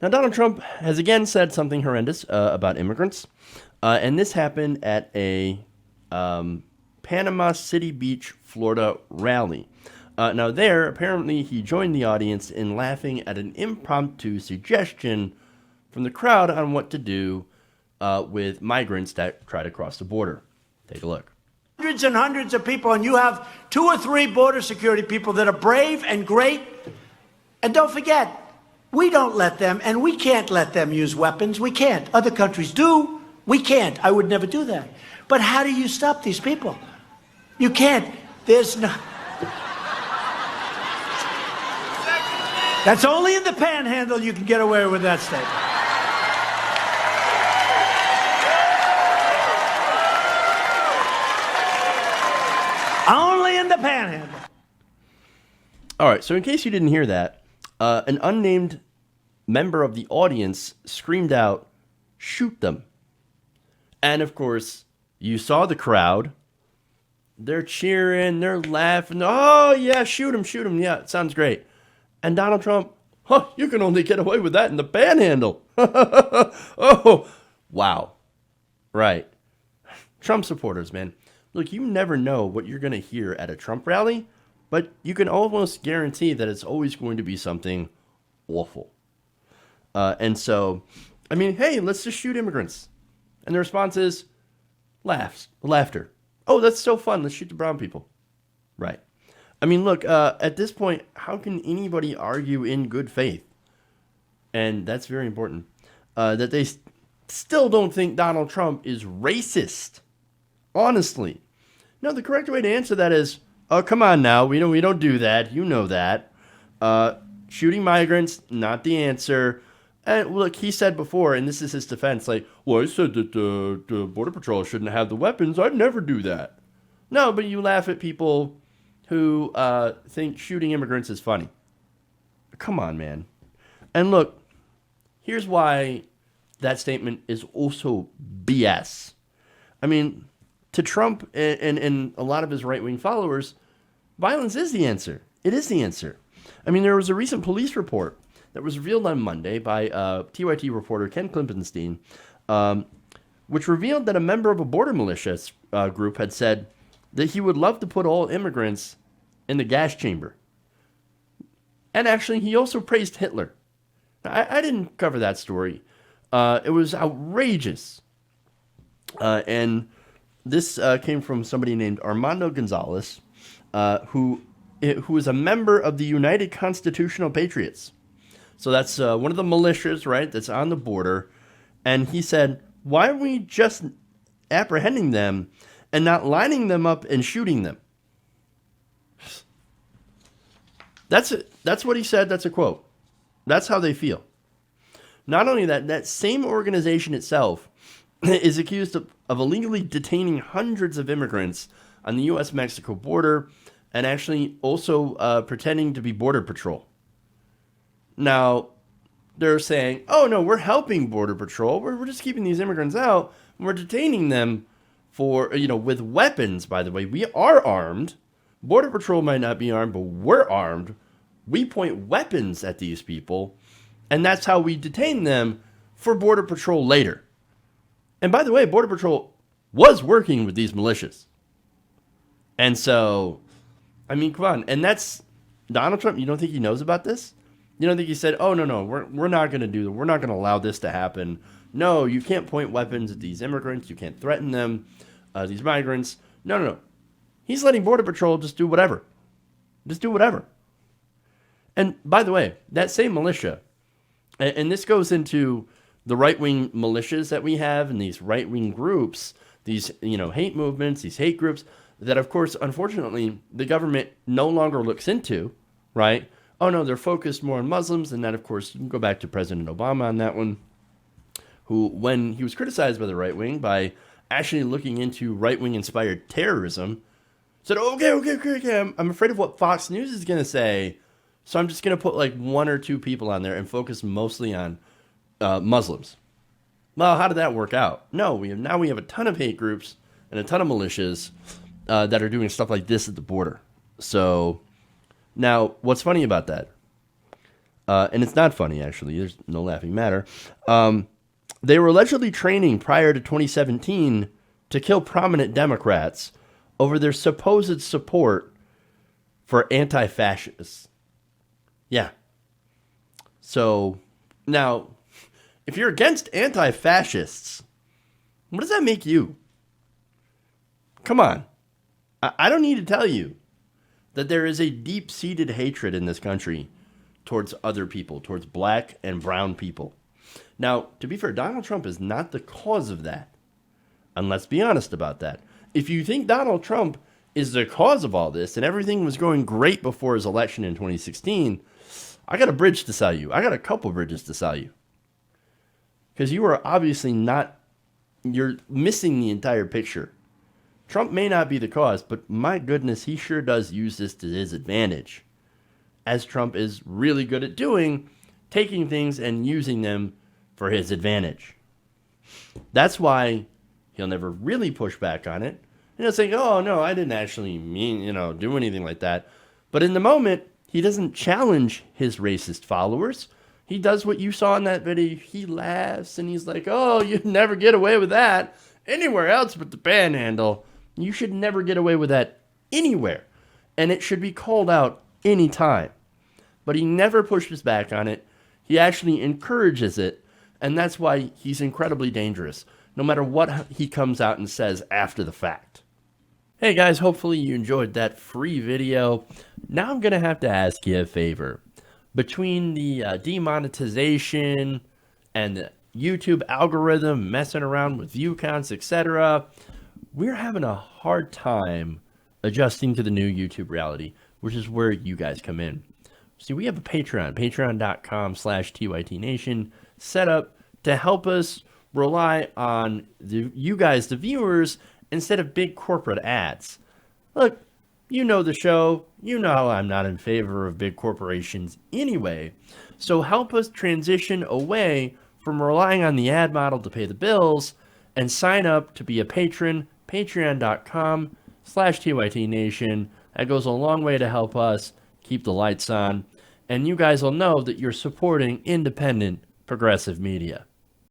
Now, Donald Trump has again said something horrendous about immigrants, and this happened at a Panama City Beach, Florida rally. Now, there, apparently, he joined the audience in laughing at an impromptu suggestion from the crowd on what to do with migrants that try to cross the border. Take a look. Hundreds and hundreds of people, and you have 2 or 3 border security people that are brave and great. And don't forget, we don't let them, and we can't let them use weapons. We can't. Other countries do. We can't. I would never do that. But how do you stop these people? You can't. There's no... That's only in the panhandle you can get away with that statement. Only in the panhandle. All right, so in case you didn't hear that, an unnamed member of the audience screamed out, "Shoot them." And of course, you saw the crowd. They're cheering, they're laughing. Oh, yeah, shoot him. Yeah, it sounds great. And Donald Trump, you can only get away with that in the panhandle. Oh, wow. Right. Trump supporters, man. Look, you never know what you're going to hear at a Trump rally, but you can almost guarantee that it's always going to be something awful. And so, I mean, hey, let's just shoot immigrants. And the response is laughter. Oh, that's so fun. Let's shoot the brown people. Right. I mean, look, at this point, how can anybody argue in good faith? And that's very important. That they still don't think Donald Trump is racist. Honestly. No, the correct way to answer that is, oh, come on now. We don't do that. You know that. Shooting migrants, not the answer. And look, he said before, and this is his defense, like, well, I said that the Border Patrol shouldn't have the weapons. I'd never do that. No, but you laugh at people who think shooting immigrants is funny. Come on, man. And look, here's why that statement is also BS. I mean, to Trump and a lot of his right-wing followers, violence is the answer. It is the answer. I mean, there was a recent police report that was revealed on Monday by TYT reporter Ken Klippenstein, which revealed that a member of a border militia group had said that he would love to put all immigrants in the gas chamber. And actually, he also praised Hitler. Now, I didn't cover that story. It was outrageous. And this came from somebody named Armando Gonzalez, who is a member of the United Constitutional Patriots. So that's one of the militias, right, that's on the border. And he said, why are we just apprehending them and not lining them up and shooting them? That's it. That's what he said. That's a quote. That's how they feel. Not only that, that same organization itself is accused of illegally detaining hundreds of immigrants on the U.S.-Mexico border and actually also pretending to be Border Patrol. Now, they're saying, oh, no, we're helping Border Patrol. We're just keeping these immigrants out. And we're detaining them for, with weapons, by the way. We are armed. Border Patrol might not be armed, but we're armed. We point weapons at these people, and that's how we detain them for Border Patrol later. And by the way, Border Patrol was working with these militias. And so, I mean, come on. And that's Donald Trump. You don't think he knows about this? You don't think he said, oh, no, we're not going to do that. We're not going to allow this to happen. No, you can't point weapons at these immigrants. You can't threaten them, these migrants. No. He's letting Border Patrol just do whatever. Just do whatever. And by the way, that same militia, and this goes into the right-wing militias that we have and these right-wing groups, these, hate movements, these hate groups that, of course, unfortunately, the government no longer looks into, right? Oh, no, they're focused more on Muslims. And that, of course, you can go back to President Obama on that one, who, when he was criticized by the right wing by actually looking into right-wing inspired terrorism, said, okay, I'm afraid of what Fox News is going to say, so I'm just going to put like 1 or 2 people on there and focus mostly on Muslims. Well, how did that work out? No, we have a ton of hate groups and a ton of militias that are doing stuff like this at the border. So now, what's funny about that? and it's not funny, actually. There's no laughing matter. They were allegedly training prior to 2017 to kill prominent Democrats over their supposed support for anti-fascists. Yeah. So, now, if you're against anti-fascists, what does that make you? Come on. I don't need to tell you that there is a deep-seated hatred in this country towards other people, towards black and brown people. Now, to be fair, Donald Trump is not the cause of that. And let's be honest about that. If you think Donald Trump is the cause of all this and everything was going great before his election in 2016, I got a bridge to sell you. I got a couple bridges to sell you. Because you are obviously not, you're missing the entire picture. Trump may not be the cause, but my goodness, he sure does use this to his advantage. As Trump is really good at doing, taking things and using them for his advantage. That's why he'll never really push back on it. And he'll say, oh, no, I didn't actually mean, do anything like that. But in the moment, he doesn't challenge his racist followers. He does what you saw in that video. He laughs and he's like, oh, you'd never get away with that anywhere else but the panhandle. You should never get away with that anywhere. And it should be called out anytime. But he never pushes back on it. He actually encourages it. And that's why he's incredibly dangerous, no matter what he comes out and says after the fact. Hey guys, hopefully you enjoyed that free video. Now I'm going to have to ask you a favor. Between the demonetization and the YouTube algorithm messing around with view counts, etc., we're having a hard time adjusting to the new YouTube reality, which is where you guys come in. See, we have a Patreon, patreon.com/TYTNation, set up to help us rely on you guys, the viewers, instead of big corporate ads. Look, you know the show. You know I'm not in favor of big corporations anyway. So help us transition away from relying on the ad model to pay the bills and sign up to be a patron, patreon.com/TYTNation. That goes a long way to help us keep the lights on. And you guys will know that you're supporting independent progressive media.